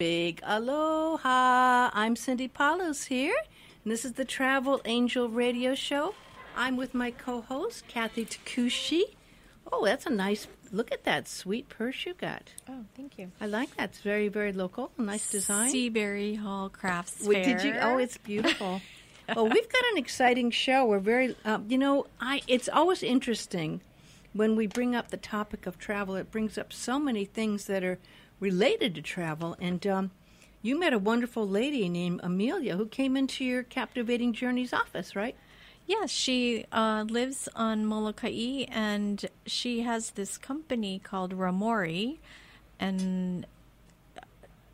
Big aloha. I'm Cindy Palos here, and this is the Travel Angel Radio Show. I'm with my co-host, Kathy Takushi. Oh, that's a nice, look at that sweet purse you got. Oh, thank you. I like that. It's very, very local. Nice design. Seabury Hall Crafts Wait, Fair. did you? Oh, it's beautiful. Well, we've got an exciting show. We're very, it's always interesting when we bring up the topic of travel. It brings up so many things that are related to travel. And you met a wonderful lady named Amelia who came into your Captivating Journeys office, right? Yes, she lives on Molokai, and she has this company called Ramori, and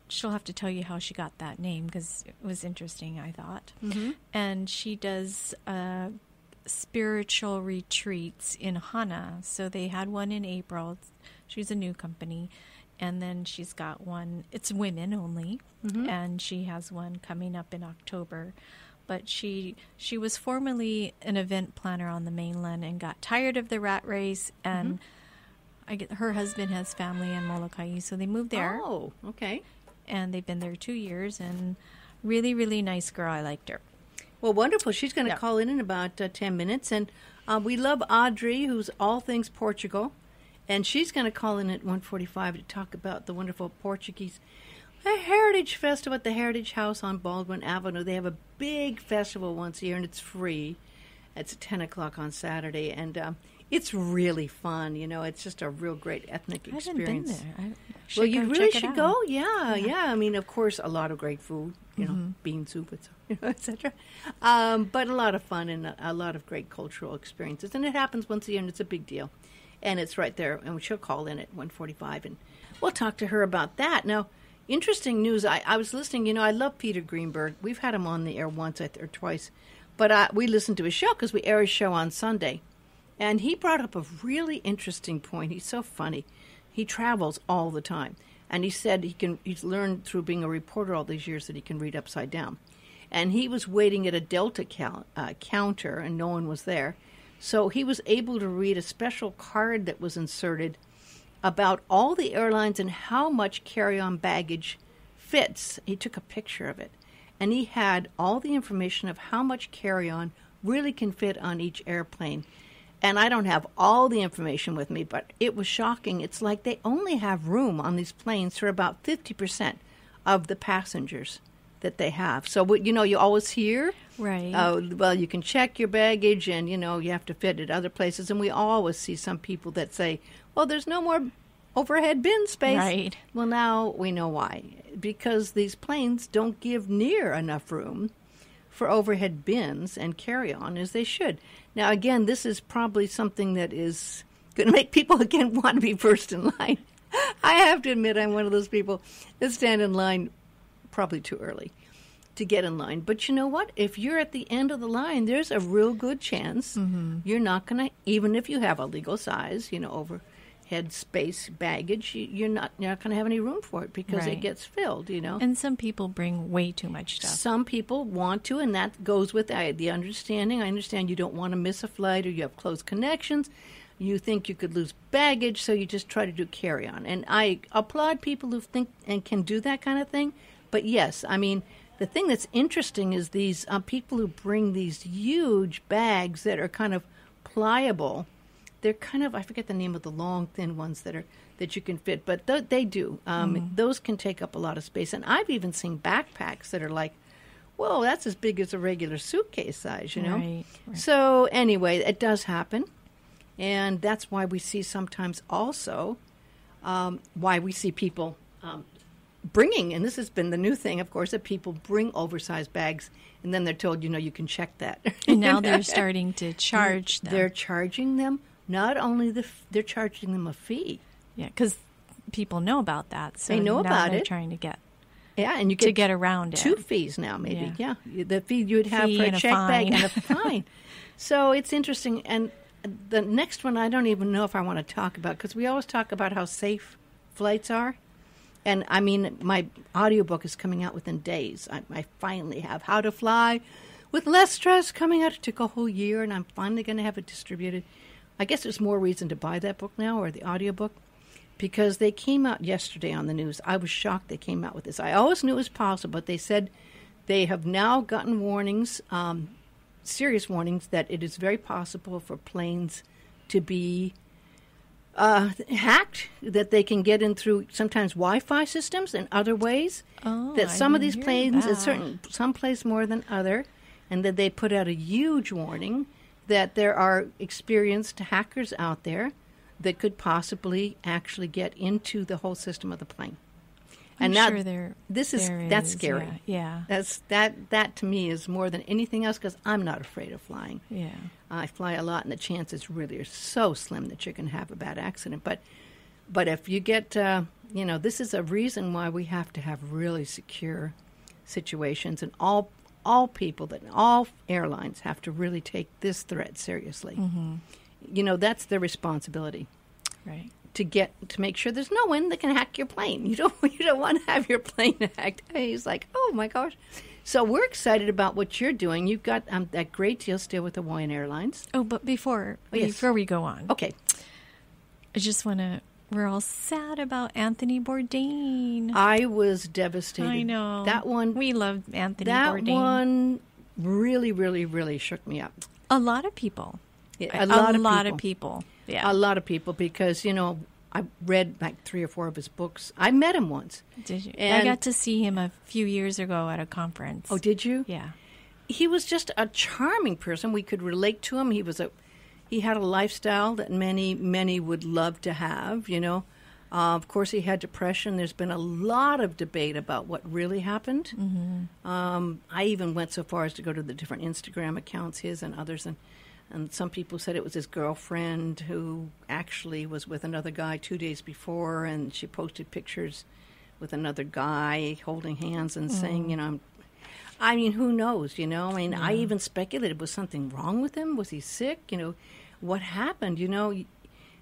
she'll have to tell you how she got that name because it was interesting, I thought. Mm-hmm. And she does spiritual retreats in Hana. So they had one in April. She's a new company. And then she's got one, it's women only, mm-hmm. and she has one coming up in October. But she was formerly an event planner on the mainland and got tired of the rat race, and her husband has family in Molokai, so they moved there. Oh, okay. And they've been there 2 years, and really, really nice girl. I liked her. Well, wonderful. She's going to call in about 10 minutes. And we love Audrey, who's all things Portugal. And she's going to call in at 1:45 to talk about the wonderful Portuguese Heritage Festival at the Heritage House on Baldwin Avenue. They have a big festival once a year, and it's free. It's at 10 o'clock on Saturday. And it's really fun. You know, it's just a real great ethnic experience. I haven't been there. Well, you really should go. Yeah. I mean, of course, a lot of great food, you know, bean soup, etc. But a lot of fun and a lot of great cultural experiences. And it happens once a year, and it's a big deal. And it's right there. And she'll call in at 1:45, and we'll talk to her about that. Now, interesting news. I was listening. You know, I love Peter Greenberg. We've had him on the air once or twice. But we listened to his show because we air his show on Sunday. And he brought up a really interesting point. He's so funny. He travels all the time. And he said he's learned through being a reporter all these years that he can read upside down. And he was waiting at a Delta counter, and no one was there. So he was able to read a special card that was inserted about all the airlines and how much carry-on baggage fits. He took a picture of it. And he had all the information of how much carry-on really can fit on each airplane. And I don't have all the information with me, but it was shocking. It's like they only have room on these planes for about 50% of the passengers that they have. So, you know, you always hear, right? Well, you can check your baggage and, you know, you have to fit at other places. And we always see some people that say, well, there's no more overhead bin space. Right. Well, now we know why. Because these planes don't give near enough room for overhead bins and carry-on as they should. Now, again, this is probably something that is going to make people, again, want to be first in line. I have to admit I'm one of those people that stand in line probably too early to get in line. But you know what? If you're at the end of the line, there's a real good chance you're not going to, even if you have a legal size, you know, overhead space baggage, you're not going to have any room for it because it gets filled, you know. And some people bring way too much stuff. Some people want to, and that goes with the understanding. I understand you don't want to miss a flight, or you have close connections. You think you could lose baggage, so you just try to do carry-on. And I applaud people who think and can do that kind of thing. But yes, I mean, the thing that's interesting is these people who bring these huge bags that are kind of pliable. They're kind of, I forget the name of the long, thin ones that you can fit, but they do. Those can take up a lot of space. And I've even seen backpacks that are like, whoa, that's as big as a regular suitcase size, you know? Right. So anyway, it does happen. And that's why we see sometimes also, why we see people bringing, and this has been the new thing, of course, that people bring oversized bags, and then they're told, you know, you can check that. And now they're starting to charge them. They're charging them, not only they're charging them a fee. Yeah, because people know about that. So they know now about they're it. Trying to get and you get around it. 2 fees now, maybe. Yeah. The fee you would have Fee for a and a check bag fine. and a fine. So it's interesting. And the next one, I don't even know if I want to talk about, because we always talk about how safe flights are. And, I mean, my audiobook is coming out within days. I finally have How to Fly with Less Stress coming out. It took a whole year, and I'm finally going to have it distributed. I guess there's more reason to buy that book now, or the audiobook. because they came out yesterday on the news. I was shocked they came out with this. I always knew it was possible, but they said they have now gotten warnings, serious warnings, that it is very possible for planes to be hacked, that they can get in through sometimes Wi-Fi systems and other ways. That some of these planes, some place more than other, and that they put out a huge warning that there are experienced hackers out there that could possibly actually get into the whole system of the plane. I'm sure that's scary. Yeah. That to me is more than anything else, because I'm not afraid of flying. Yeah. I fly a lot, and the chances really are so slim that you're going to have a bad accident. But if you get, this is a reason why we have to have really secure situations, and all airlines have to really take this threat seriously. Mm-hmm. That's their responsibility. Right. To make sure there's no one that can hack your plane. You don't want to have your plane hacked. He's like, oh my gosh. So we're excited about what you're doing. You've got that great deal still with Hawaiian Airlines. Oh, but before we go on, okay, I just want to. We're all sad about Anthony Bourdain. I was devastated. I know that one. We love Anthony Bourdain. That one really, really, really shook me up. A lot of people. Yeah, a lot of people. Yeah. A lot of people, because, I read like 3 or 4 of his books. I met him once. Did you? I got to see him a few years ago at a conference. Oh, did you? Yeah. He was just a charming person. We could relate to him. He had a lifestyle that many, many would love to have, Of course, he had depression. There's been a lot of debate about what really happened. Mm-hmm. I even went so far as to go to the different Instagram accounts, his and others, and some people said it was his girlfriend who actually was with another guy 2 days before, and she posted pictures with another guy holding hands and saying, who knows, I even speculated, was something wrong with him? Was he sick? What happened?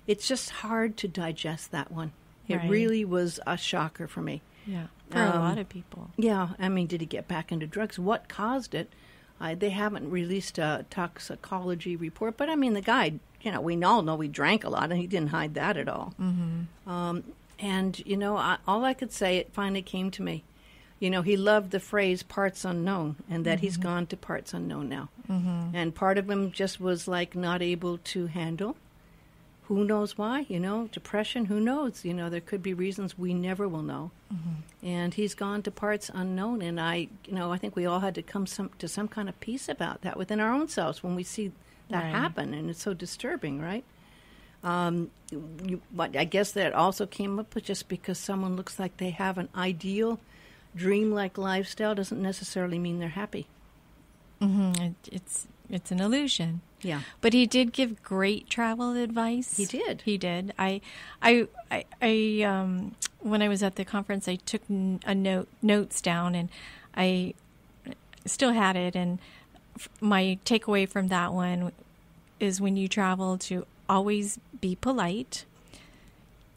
It's just hard to digest that one. It really was a shocker for me. Yeah, for a lot of people. Yeah, did he get back into drugs? What caused it? They haven't released a toxicology report, but the guy, we all know he drank a lot, and he didn't hide that at all. Mm-hmm. All I could say, it finally came to me. He loved the phrase "parts unknown," and that he's gone to parts unknown now. Mm-hmm. And part of him just was like not able to handle. Who knows why? Depression. Who knows? There could be reasons we never will know. Mm-hmm. And he's gone to parts unknown. And I think we all had to come to some kind of peace about that within our own selves when we see that happen. And it's so disturbing, right? But I guess that also came up with just because someone looks like they have an ideal, dreamlike lifestyle doesn't necessarily mean they're happy. Mm-hmm. It's an illusion. Yeah. But he did give great travel advice. He did. I when I was at the conference, I took notes down, and I still had it. And my takeaway from that one is, when you travel, to always be polite,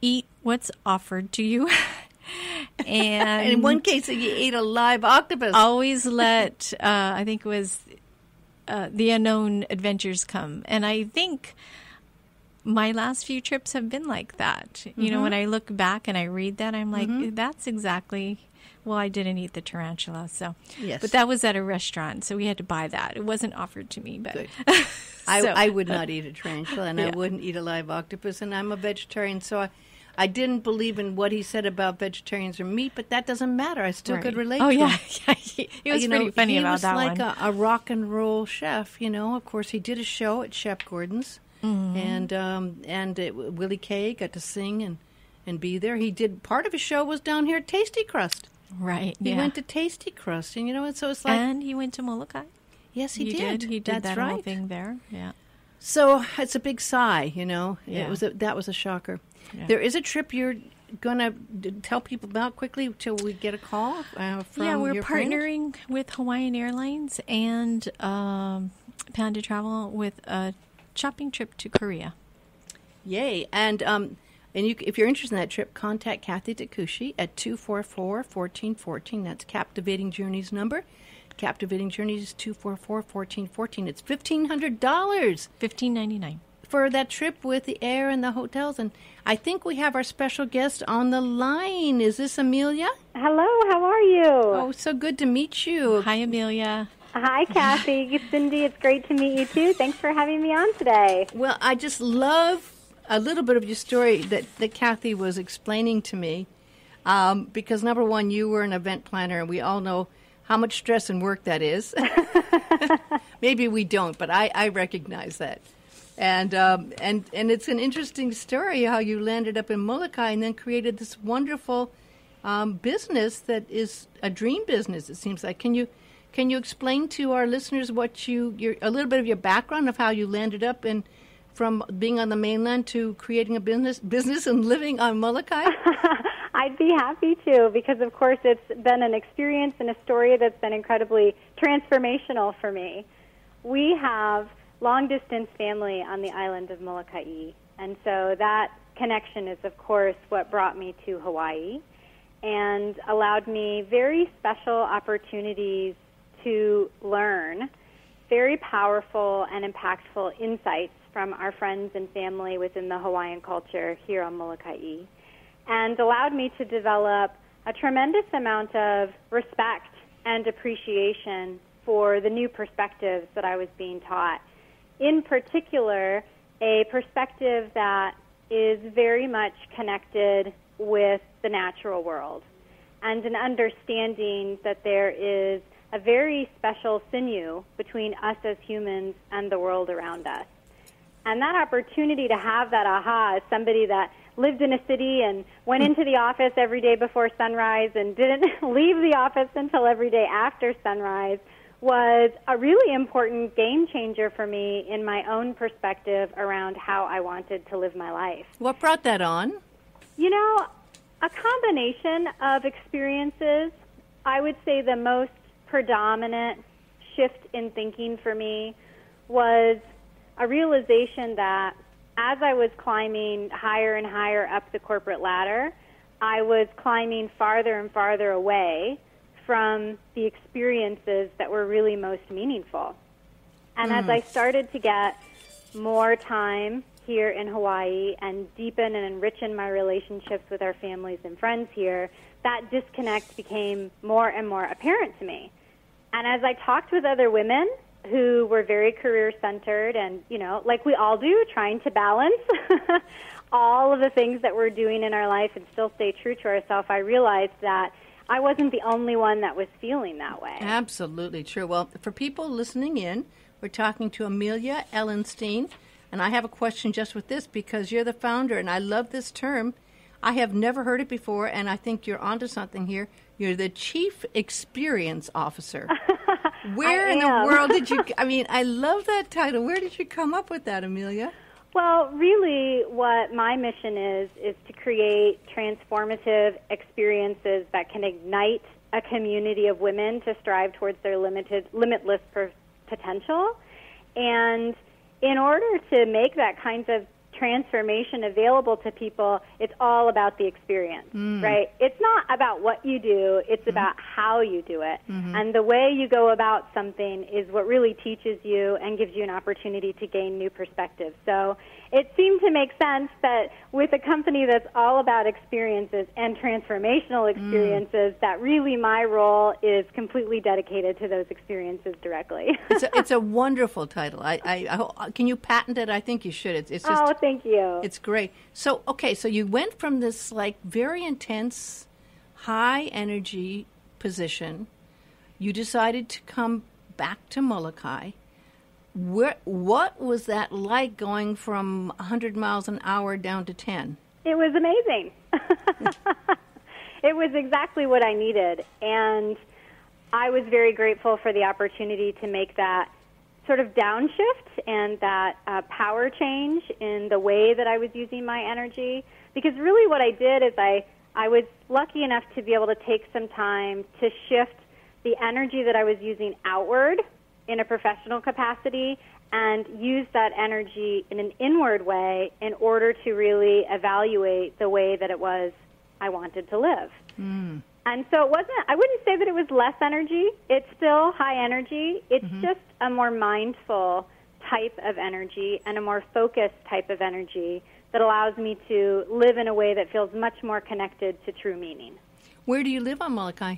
eat what's offered to you. And in one case, he ate a live octopus. Always let, I think it was, the unknown adventures come. And I think my last few trips have been like that. Mm-hmm. When I look back and I read that, I'm like, that's exactly, I didn't eat the tarantula. So, yes. But that was at a restaurant, so we had to buy that. It wasn't offered to me. But Good. I would not eat a tarantula, and I wouldn't eat a live octopus, and I'm a vegetarian, so I didn't believe in what he said about vegetarians or meat, but that doesn't matter. I still could relate to him. He was pretty funny about that one. He was like a rock and roll chef, Of course, he did a show at Chef Gordon's, and Willie Kay got to sing and be there. He did, part of his show was down here at Tasty Crust. Right, He went to Tasty Crust, and, and so it's like... And he went to Molokai. Yes, he did. He did That's that right. whole thing there, yeah. So it's a big sigh, Yeah. That was a shocker. Yeah. There is a trip you're going to tell people about quickly till we get a call from we're your partnering with Hawaiian Airlines and Panda Travel with a shopping trip to Korea. Yay. And if you're interested in that trip, contact Kathy Takushi at 244-1414. That's Captivating Journeys number. Captivating Journeys 244-1414. It's $1,500. $1,599. for that trip with the air and the hotels. And I think we have our special guest on the line. Is this Amelia? Hello, how are you? Oh, so good to meet you. Hi, Amelia. Hi, Kathy. Cindy, it's great to meet you, too. Thanks for having me on today. Well, I just love a little bit of your story that Kathy was explaining to me. Because, number one, you were an event planner, and we all know how much stress and work that is. Maybe we don't, but I recognize that. And it's an interesting story how you landed up in Molokai and then created this wonderful business that is a dream business, it seems like. Can you explain to our listeners what a little bit of your background of how you landed up from being on the mainland to creating a business and living on Molokai? I'd be happy to, because, of course, it's been an experience and a story that's been incredibly transformational for me. We have long-distance family on the island of Molokai, and so that connection is, of course, what brought me to Hawaii and allowed me very special opportunities to learn very powerful and impactful insights from our friends and family within the Hawaiian culture here on Molokai, and allowed me to develop a tremendous amount of respect and appreciation for the new perspectives that I was being taught. In particular, a perspective that is very much connected with the natural world, and an understanding that there is a very special sinew between us as humans and the world around us. And that opportunity to have that aha as somebody that lived in a city and went into the office every day before sunrise and didn't leave the office until every day after sunrise was a really important game changer for me in my own perspective around how I wanted to live my life. What brought that on? You know, a combination of experiences. I would say the most predominant shift in thinking for me was a realization that as I was climbing higher and higher up the corporate ladder, I was climbing farther and farther away from the experiences that were really most meaningful. And as I started to get more time here in Hawaii and deepen and enrichen my relationships with our families and friends here, that disconnect became more and more apparent to me. And as I talked with other women who were very career-centered and, you know, like we all do, trying to balance all of the things that we're doing in our life and still stay true to ourselves, I realized that I wasn't the only one that was feeling that way. Absolutely true. Well, for people listening in, we're talking to Amelia Ellenstein, and I have a question just with this because you're the founder, and I love this term. I have never heard it before, and I think you're onto something here. You're the Chief Experience Officer. Where in the world did you, I love that title. Where did you come up with that, Amelia? Well, really what my mission is to create transformative experiences that can ignite a community of women to strive towards their limitless potential. And in order to make that kind of transformation available to people, it's all about the experience, right? It's not about what you do, it's about how you do it. And the way you go about something is what really teaches you and gives you an opportunity to gain new perspectives. So it seemed to make sense that with a company that's all about experiences and transformational experiences, that really my role is completely dedicated to those experiences directly. It's a wonderful title. Can you patent it? I think you should. It's just, thank you. It's great. So, okay, so you went from this very intense, high energy position. You decided to come back to Molokai. What was that like going from 100 miles an hour down to 10? It was amazing. It was exactly what I needed. And I was very grateful for the opportunity to make that sort of downshift and that power change in the way that I was using my energy. Because really what I did is I was lucky enough to be able to take some time to shift the energy that I was using outward in a professional capacity and use that energy in an inward way in order to really evaluate the way that it was I wanted to live. And so I wouldn't say that it was less energy. It's still high energy. It's just a more mindful type of energy and a more focused type of energy that allows me to live in a way that feels much more connected to true meaning. Where do you live on Molokai?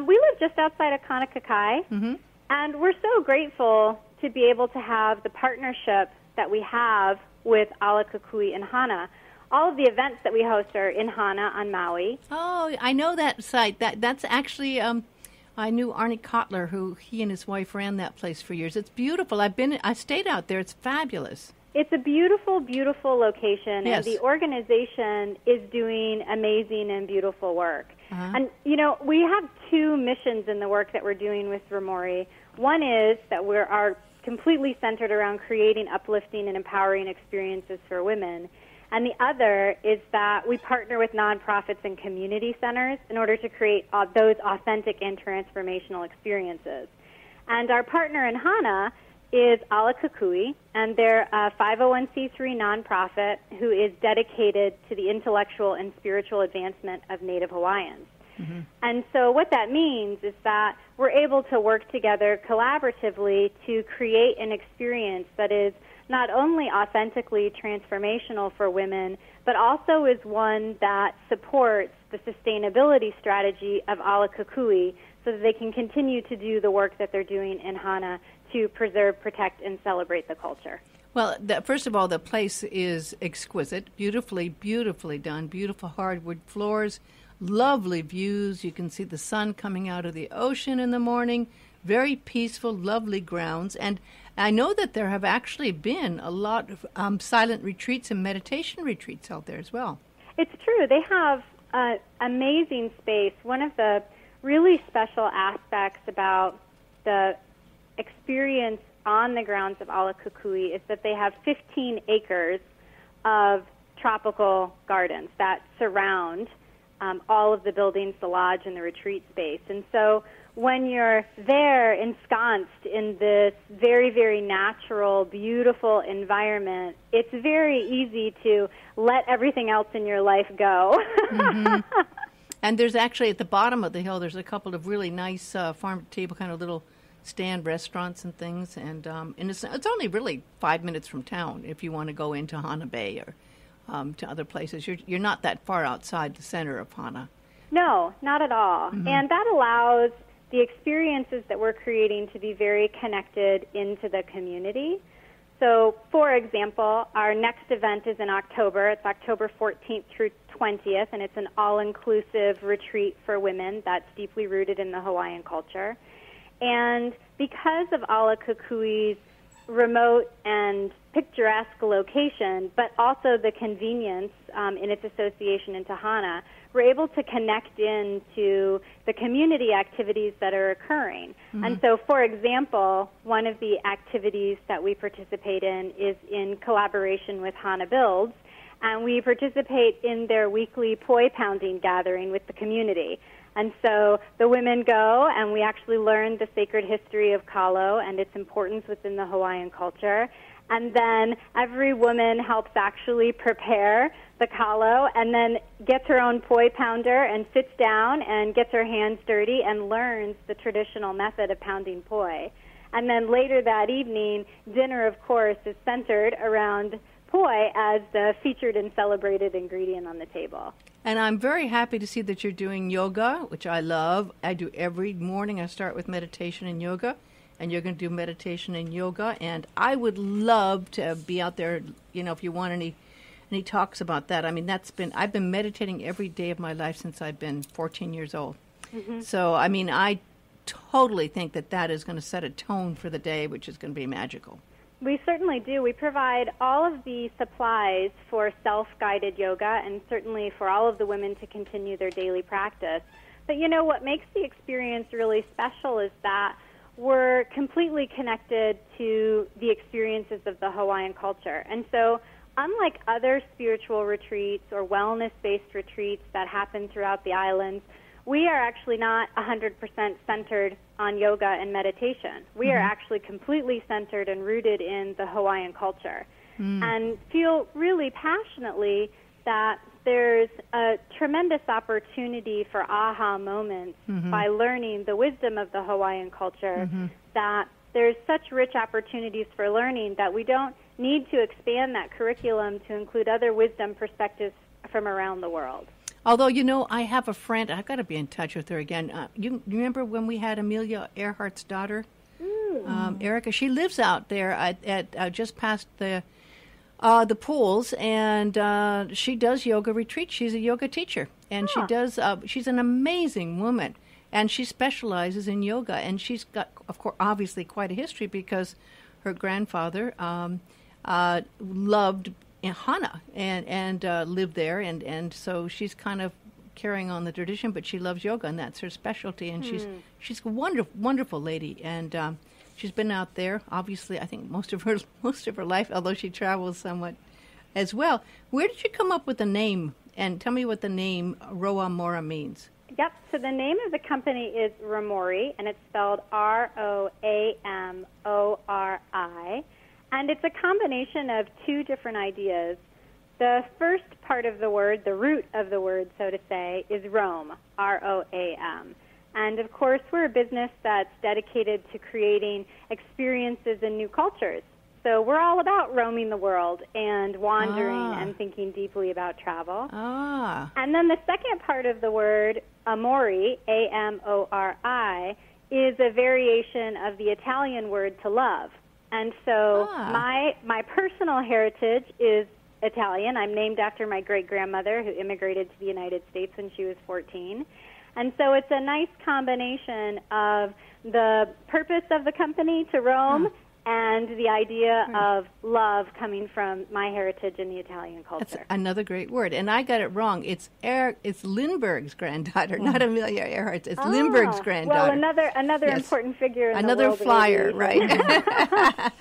We live just outside of Kaunakakai, and we're so grateful to be able to have the partnership that we have with Ala Kukui in Hana. All of the events that we host are in Hana on Maui. Oh, I know that site. That's actually, I knew Arnie Kotler, who he and his wife ran that place for years. It's beautiful. I stayed out there. It's fabulous. It's a beautiful, beautiful location, yes. And the organization is doing amazing and beautiful work. And, you know, we have two missions in the work that we're doing with Ramori. One is that we are completely centered around creating uplifting and empowering experiences for women. And the other is that we partner with nonprofits and community centers in order to create those authentic and transformational experiences. And our partner in Hana is Ala Kukui, and they're a 501c3 nonprofit who is dedicated to the intellectual and spiritual advancement of Native Hawaiians. And so what that means is that we're able to work together collaboratively to create an experience that is not only authentically transformational for women, but also is one that supports the sustainability strategy of Ala Kukui so that they can continue to do the work that they're doing in Hana to preserve, protect, and celebrate the culture. Well, first of all, the place is exquisite, beautifully, beautifully done, beautiful hardwood floors, lovely views. You can see the sun coming out of the ocean in the morning, very peaceful, lovely grounds. And I know that there have actually been a lot of silent retreats and meditation retreats out there as well. It's true. They have amazing space. One of the really special aspects about the experience on the grounds of Ala Kukui is that they have 15 acres of tropical gardens that surround all of the buildings, the lodge, and the retreat space. And so when you're there ensconced in this very, very natural, beautiful environment, it's very easy to let everything else in your life go. And there's actually, at the bottom of the hill, there's a couple of really nice farm-to-table kind of little stand restaurants and things. And it's only really 5 minutes from town if you want to go into Hana Bay or to other places. You're not that far outside the center of Hana. No, not at all. And that allows the experiences that we're creating to be very connected into the community. So, for example, our next event is in October. It's October 14th through 20th, and it's an all-inclusive retreat for women that's deeply rooted in the Hawaiian culture. And because of Ala Kukui's remote and picturesque location, but also the convenience in its association into Hana, we're able to connect into the community activities that are occurring. And so, for example, one of the activities that we participate in is in collaboration with Hana Builds, and we participate in their weekly poi pounding gathering with the community. And so the women go, and we actually learn the sacred history of kalo and its importance within the Hawaiian culture. And then every woman helps actually prepare the kalo and then gets her own poi pounder and sits down and gets her hands dirty and learns the traditional method of pounding poi. And then later that evening, dinner, of course, is centered around poi as the featured and celebrated ingredient on the table. And I'm very happy to see that you're doing yoga, which I love. I do every morning. I start with meditation and yoga, and you're going to do meditation and yoga. And I would love to be out there, if you want any talks about that. I mean, I've been meditating every day of my life since I've been 14 years old. So, I mean, I totally think that is going to set a tone for the day, which is going to be magical. We certainly do. We provide all of the supplies for self-guided yoga and certainly for all of the women to continue their daily practice. But what makes the experience really special is that we're completely connected to the experiences of the Hawaiian culture. And so unlike other spiritual retreats or wellness-based retreats that happen throughout the islands, we are actually not 100% centered on yoga and meditation. We are actually completely centered and rooted in the Hawaiian culture and feel really passionately that there's a tremendous opportunity for aha moments by learning the wisdom of the Hawaiian culture that there's such rich opportunities for learning that we don't need to expand that curriculum to include other wisdom perspectives from around the world. Although, I have a friend, I've got to be in touch with her again. You remember when we had Amelia Earhart's daughter, Erica? She lives out there at just past the pools, and she does yoga retreats. She's a yoga teacher, and she does. She's an amazing woman, and she specializes in yoga. And she's got, of course, obviously quite a history because her grandfather loved Hana and lived there, and so she's kind of carrying on the tradition. But she loves yoga, and that's her specialty. And she's a wonderful lady, and she's been out there, obviously, I think most of her life, although she travels somewhat as well. Where did you come up with the name? And tell me what the name Roa Mora means. Yep, so the name of the company is Romori, and it's spelled Roamori. And it's a combination of two different ideas. The first part of the word, the root of the word, so to say, is roam, Roam. And, of course, we're a business that's dedicated to creating experiences in new cultures. So we're all about roaming the world and wandering and thinking deeply about travel. And then the second part of the word, amori, Amori, is a variation of the Italian word to love. And so my personal heritage is Italian. I'm named after my great-grandmother who immigrated to the United States when she was 14. And so it's a nice combination of the purpose of the company to roam and the idea of love coming from my heritage in the Italian culture. That's another great word. And I got it wrong. It's Lindbergh's granddaughter, not Amelia Earhart. It's Lindbergh's granddaughter. Well, another important figure in another the world flyer, of right?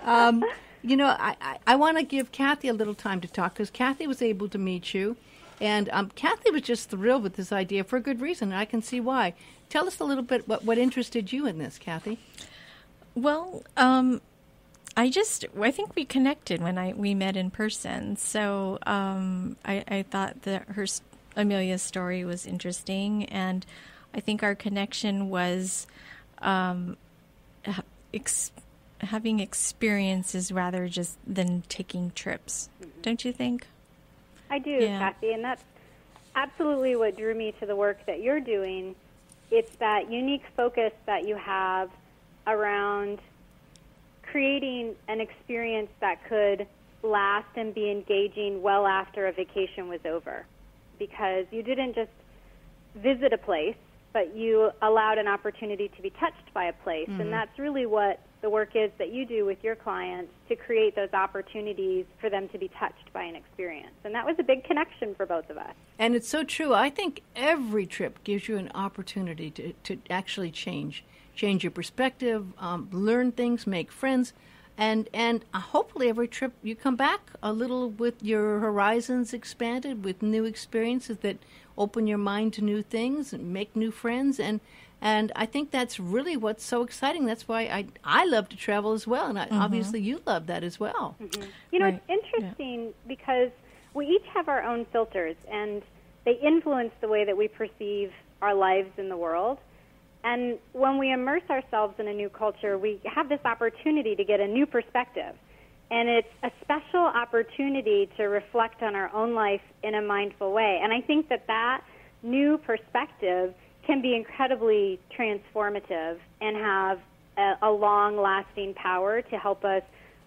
I want to give Kathy a little time to talk because Kathy was able to meet you. And Kathy was just thrilled with this idea for a good reason, and I can see why. Tell us a little bit what interested you in this, Kathy. Well, I think we connected when we met in person. So I thought that Amelia's story was interesting, and I think our connection was having experiences rather just than taking trips. Don't you think? I do, Kathy, and that's absolutely what drew me to the work that you're doing. It's that unique focus that you have around creating an experience that could last and be engaging well after a vacation was over. Because you didn't just visit a place, but you allowed an opportunity to be touched by a place. Mm-hmm. And that's really what the work is that you do with your clients, to create those opportunities for them to be touched by an experience. And that was a big connection for both of us. And it's so true. I think every trip gives you an opportunity to actually change your perspective, learn things, make friends. And hopefully every trip you come back a little with your horizons expanded, with new experiences that open your mind to new things and make new friends. And I think that's really what's so exciting. That's why I love to travel as well. And obviously you love that as well. Mm-hmm. You know, right. It's interesting because we each have our own filters, and they influence the way that we perceive our lives in the world. And when we immerse ourselves in a new culture, we have this opportunity to get a new perspective. And it's a special opportunity to reflect on our own life in a mindful way. And I think that new perspective can be incredibly transformative and have a long-lasting power to help us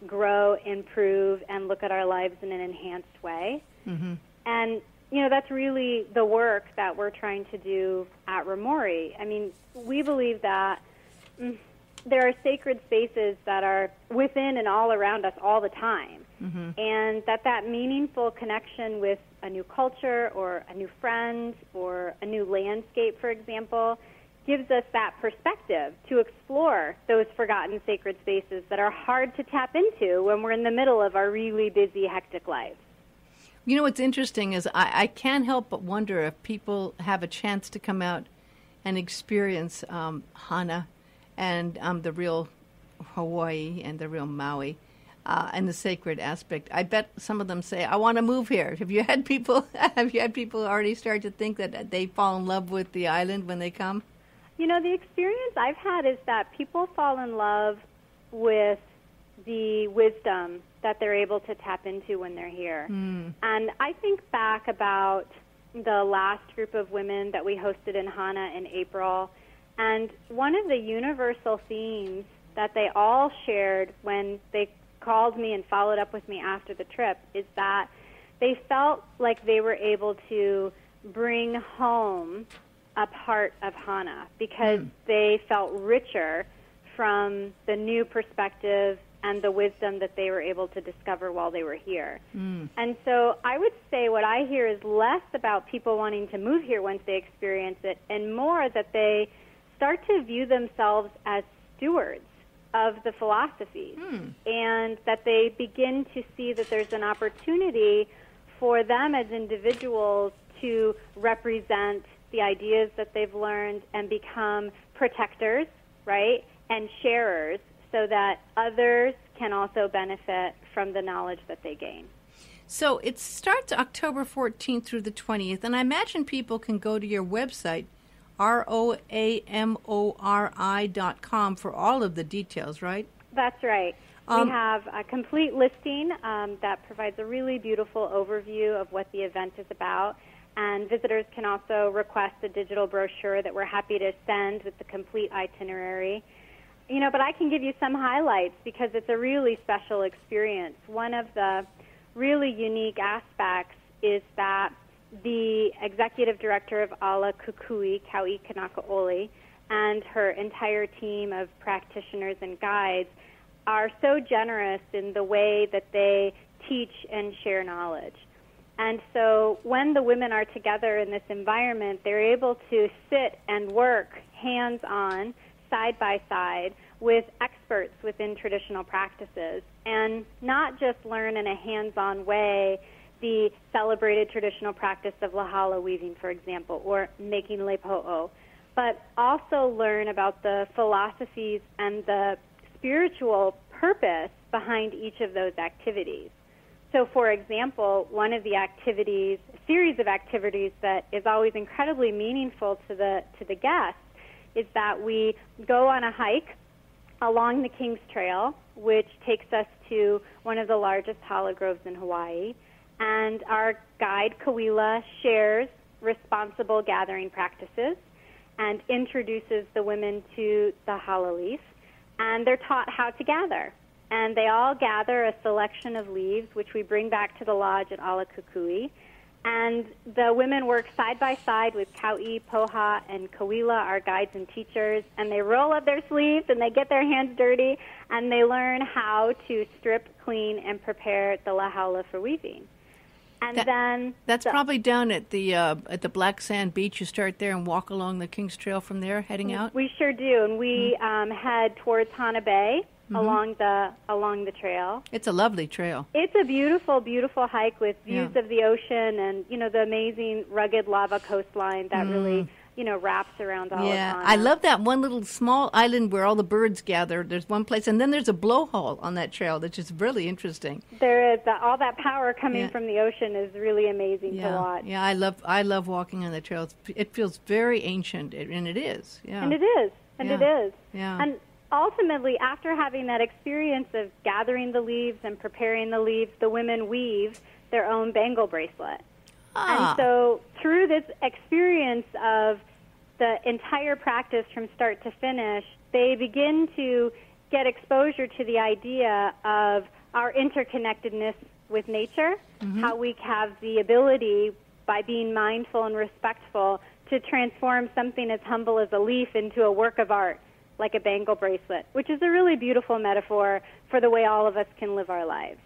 grow, improve, and look at our lives in an enhanced way. Mm-hmm. And, you know, that's really the work that we're trying to do at Romori. I mean, we believe that there are sacred spaces that are within and all around us all the time. Mm-hmm. And that meaningful connection with a new culture or a new friend or a new landscape, for example, gives us that perspective to explore those forgotten sacred spaces that are hard to tap into when we're in the middle of our really busy, hectic lives. You know, what's interesting is I can't help but wonder if people have a chance to come out and experience Hana and the real Hawaii and the real Maui and the sacred aspect. I bet some of them say, I want to move here. Have you had people already start to think that they fall in love with the island when they come? You know, the experience I've had is that people fall in love with the wisdom that they're able to tap into when they're here. And I think back about the last group of women that we hosted in Hana in April, and one of the universal themes that they all shared when they called me and followed up with me after the trip is that they felt like they were able to bring home a part of Hana because they felt richer from the new perspective and the wisdom that they were able to discover while they were here. And so I would say what I hear is less about people wanting to move here once they experience it and more that they start to view themselves as stewards of the philosophies and that they begin to see that there's an opportunity for them as individuals to represent the ideas that they've learned and become protectors, right, and sharers so that others can also benefit from the knowledge that they gain. So it starts October 14th through the 20th, and I imagine people can go to your website, ROAMORI.com, for all of the details, right? That's right. We have a complete listing that provides a really beautiful overview of what the event is about, and visitors can also request a digital brochure that we're happy to send with the complete itinerary. You know, but I can give you some highlights because it's a really special experience. One of the really unique aspects is that the executive director of Ala Kukui, Kau'i Kanaka'ole, and her entire team of practitioners and guides are so generous in the way that they teach and share knowledge. And so when the women are together in this environment, they're able to sit and work hands-on, side by side, with experts within traditional practices, and not just learn in a hands-on way the celebrated traditional practice of lahala weaving, for example, or making lepo'o, but also learn about the philosophies and the spiritual purpose behind each of those activities. So, for example, one of the activities, a series of activities that is always incredibly meaningful to the guests is that we go on a hike along the King's Trail, which takes us to one of the largest hala groves in Hawaii, and our guide, Kawila, shares responsible gathering practices and introduces the women to the hala leaf, and they're taught how to gather. And they all gather a selection of leaves, which we bring back to the lodge at Ala Kukui. And the women work side by side with Kau'i, Poha, and Kawila, our guides and teachers, and they roll up their sleeves and they get their hands dirty and they learn how to strip, clean, and prepare the lahaula for weaving. And that's probably down at the Black Sand Beach. You start there and walk along the King's Trail from there, heading out. We sure do, and we head towards Hana Bay. Along the trail. It's a lovely trail. It's a beautiful, beautiful hike with views of the ocean and, you know, the amazing rugged lava coastline that really, you know, wraps around all of Hana. I love that one little small island where all the birds gather. There's one place, and then there's a blowhole on that trail that's just really interesting. There is. All that power coming from the ocean is really amazing to watch. Yeah, I love walking on the trails. It feels very ancient, and it is. Yeah. And it is. And it is. Yeah. And ultimately, after having that experience of gathering the leaves and preparing the leaves, the women weave their own bangle bracelet. And so through this experience of the entire practice from start to finish, they begin to get exposure to the idea of our interconnectedness with nature, how we have the ability, by being mindful and respectful, to transform something as humble as a leaf into a work of art, like a bangle bracelet, which is a really beautiful metaphor for the way all of us can live our lives.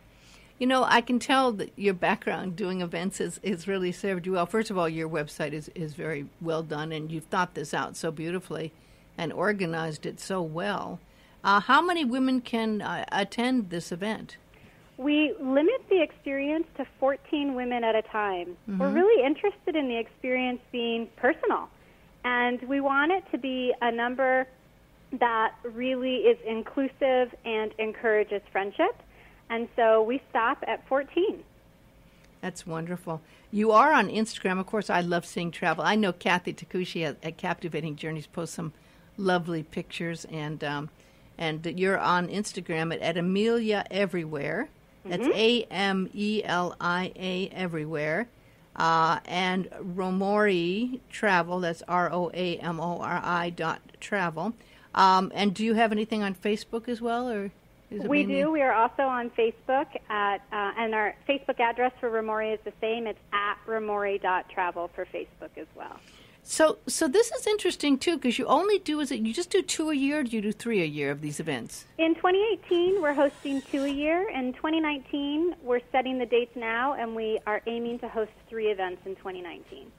You know, I can tell that your background doing events has really served you well. First of all, your website is very well done, and you've thought this out so beautifully and organized it so well. How many women can attend this event? We limit the experience to 14 women at a time. We're really interested in the experience being personal, and we want it to be a number that really is inclusive and encourages friendship. And so we stop at 14. That's wonderful. You are on Instagram. Of course, I love seeing travel. I know Kathy Takushi at Captivating Journeys posts some lovely pictures, and And you're on Instagram at Amelia Everywhere. That's Amelia Everywhere. And Romori Travel, that's ROAMORI.travel. And do you have anything on Facebook as well? Or is it we do. We are also on Facebook, and our Facebook address for Romori is the same. It's at Romori.travel for Facebook as well. So this is interesting, too, because you only do, you just do 2 a year, or do you do 3 a year of these events? In 2018, we're hosting 2 a year. In 2019, we're setting the dates now, and we are aiming to host 3 events in 2019.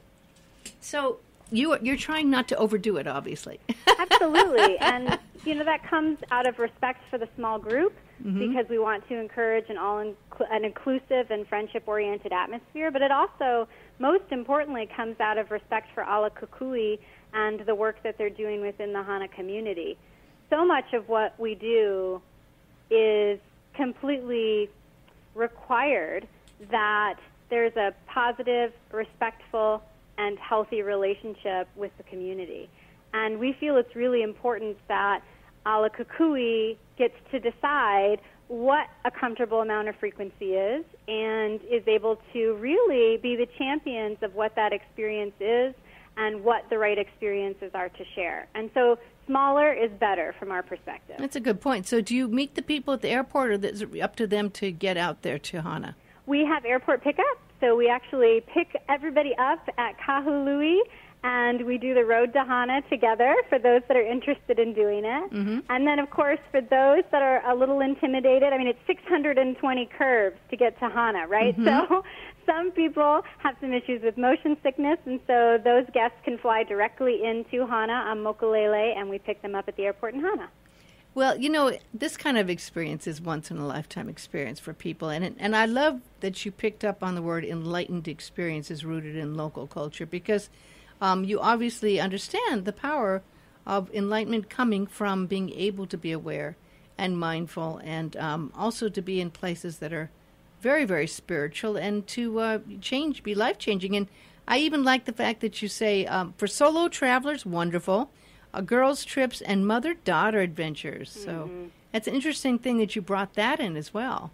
So you're trying not to overdo it, obviously. Absolutely. And, that comes out of respect for the small group, because we want to encourage an inclusive and friendship-oriented atmosphere, but it also, most importantly, comes out of respect for Ala Kukui and the work that they're doing within the Hana community. So much of what we do is completely required that there's a positive, respectful, and healthy relationship with the community. And we feel it's really important that Ala Kukui gets to decide what a comfortable amount of frequency is and is able to really be the champions of what that experience is and what the right experiences are to share. And so smaller is better from our perspective. That's a good point. So do you meet the people at the airport, or is it up to them to get out there to Hana? We have airport pickup, so we actually pick everybody up at Kahului, and we do the road to Hana together for those that are interested in doing it. And then, of course, for those that are a little intimidated, it's 620 curves to get to Hana, right? So some people have some issues with motion sickness, and so those guests can fly directly into Hana on Mokulele, and we pick them up at the airport in Hana. Well, this kind of experience is once-in-a-lifetime experience for people, and I love that you picked up on the word enlightened experiences rooted in local culture, because you obviously understand the power of enlightenment coming from being able to be aware and mindful, and also to be in places that are very, very spiritual, and to be life-changing. And I even like the fact that you say, for solo travelers, wonderful, girls' trips, and mother-daughter adventures. So that's an interesting thing that you brought that in as well.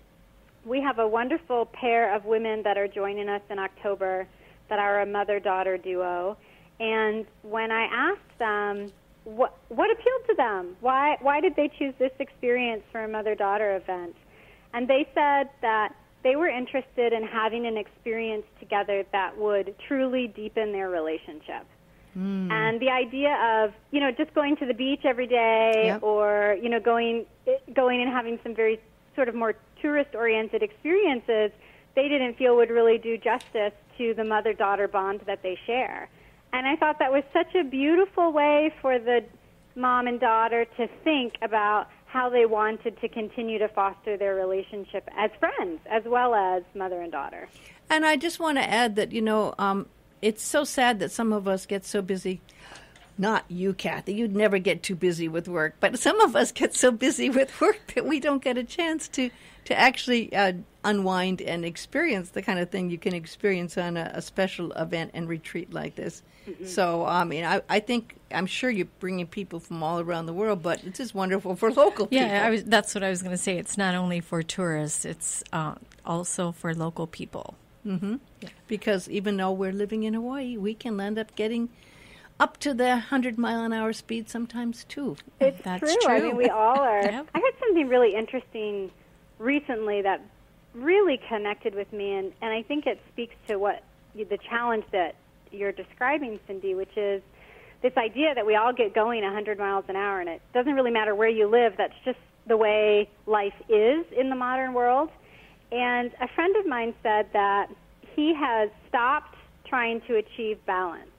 We have a wonderful pair of women that are joining us in October that are a mother-daughter duo. And when I asked them what appealed to them, why did they choose this experience for a mother-daughter event, and they said that they were interested in having an experience together that would truly deepen their relationship. And the idea of, just going to the beach every day, or, going and having some very sort of more tourist-oriented experiences, they didn't feel would really do justice to the mother-daughter bond that they share. And I thought that was such a beautiful way for the mom and daughter to think about how they wanted to continue to foster their relationship as friends, as well as mother and daughter. And I just want to add that, it's so sad that some of us get so busy. Not you, Kathy. You'd never get too busy with work. But some of us get so busy with work that we don't get a chance to actually unwind and experience the kind of thing you can experience on a special event and retreat like this. So, I'm sure you're bringing people from all around the world, but it's just wonderful for local people. Yeah, that's what I was going to say. It's not only for tourists, it's also for local people. Yeah. Because even though we're living in Hawaii, we can end up getting up to the 100-mile-an-hour speed sometimes, too. That's true. We all are. Yep. I heard something really interesting recently that really connected with me, and I think it speaks to what the challenge that you're describing, Cindy, which is this idea that we all get going 100 miles an hour, and it doesn't really matter where you live. That's just the way life is in the modern world. And a friend of mine said that he has stopped trying to achieve balance.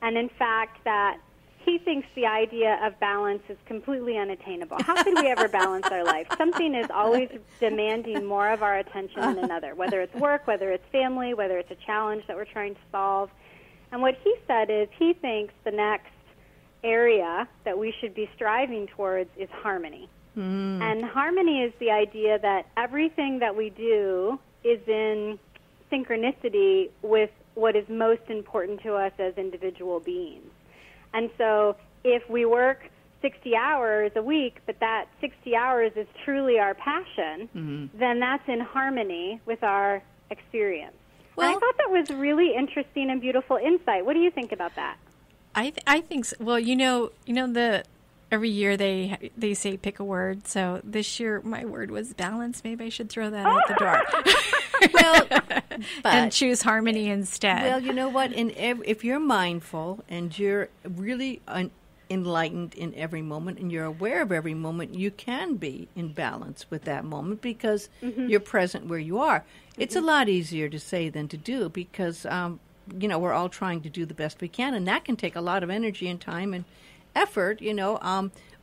And in fact, that he thinks the idea of balance is completely unattainable. How could we ever balance our life? Something is always demanding more of our attention than another, whether it's work, whether it's family, whether it's a challenge that we're trying to solve. And what he said is he thinks the next area that we should be striving towards is harmony. And harmony is the idea that everything that we do is in synchronicity with what is most important to us as individual beings. And so if we work 60 hours a week, but that 60 hours is truly our passion, then that's in harmony with our experience. Well, and I thought that was really interesting and beautiful insight. What do you think about that? I think so. Well, every year they say pick a word. So this year my word was balance. Maybe I should throw that out the door. Well, and choose harmony instead. Well, you know what? If you're mindful and you're really enlightened in every moment and you're aware of every moment, you can be in balance with that moment because you're present where you are. It's a lot easier to say than to do because, we're all trying to do the best we can, and that can take a lot of energy and time and effort,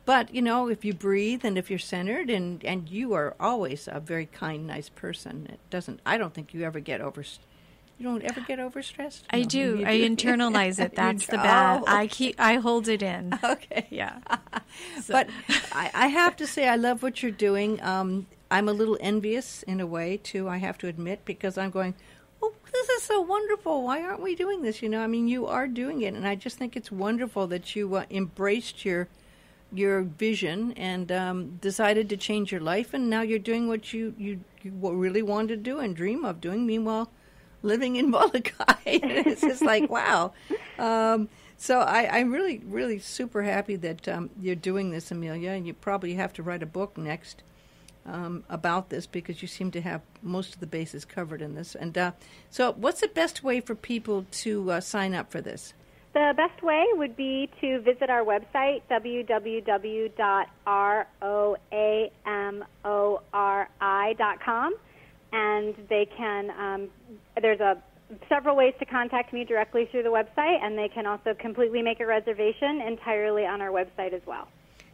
but, if you breathe and if you're centered and you are always a very kind, nice person, I don't think you ever get overstressed. You don't ever get overstressed? I do. I internalize it. That's the bad. I hold it in. Okay. Yeah. So. But I have to say I love what you're doing. I'm a little envious in a way, too, I have to admit, because I'm going, oh, this is so wonderful. Why aren't we doing this? You are doing it, and I just think it's wonderful that you embraced your vision and decided to change your life, and now you're doing what you really wanted to do and dream of doing, meanwhile living in Molokai. It's just like, wow. So I'm really, really super happy that you're doing this, Amelia, and you probably have to write a book next about this because you seem to have most of the bases covered in this. And so what's the best way for people to sign up for this? The best way would be to visit our website, www.roamori.com, and they can, there's several ways to contact me directly through the website, and they can also completely make a reservation entirely on our website as well.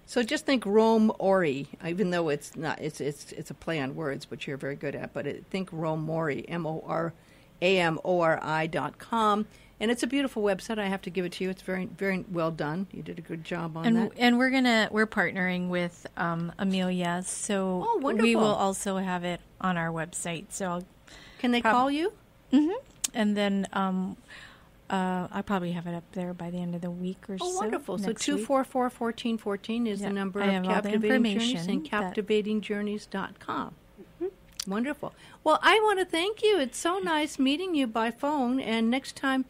So just think Roam Ori, even though it's not, it's a play on words, which you're very good at, but think Roam Ori, MORAMORI.com. And it's a beautiful website. I have to give it to you. It's very, very well done. You did a good job on that. And we're partnering with Amelia, so we will also have it on our website. So can they call you? Mm-hmm. And then I'll probably have it up there by the end of the week or so. Oh, wonderful. So 244-1414 is the number of Captivating Journeys, and captivatingjourneys.com. Wonderful. Well, I want to thank you. It's so nice meeting you by phone, and next time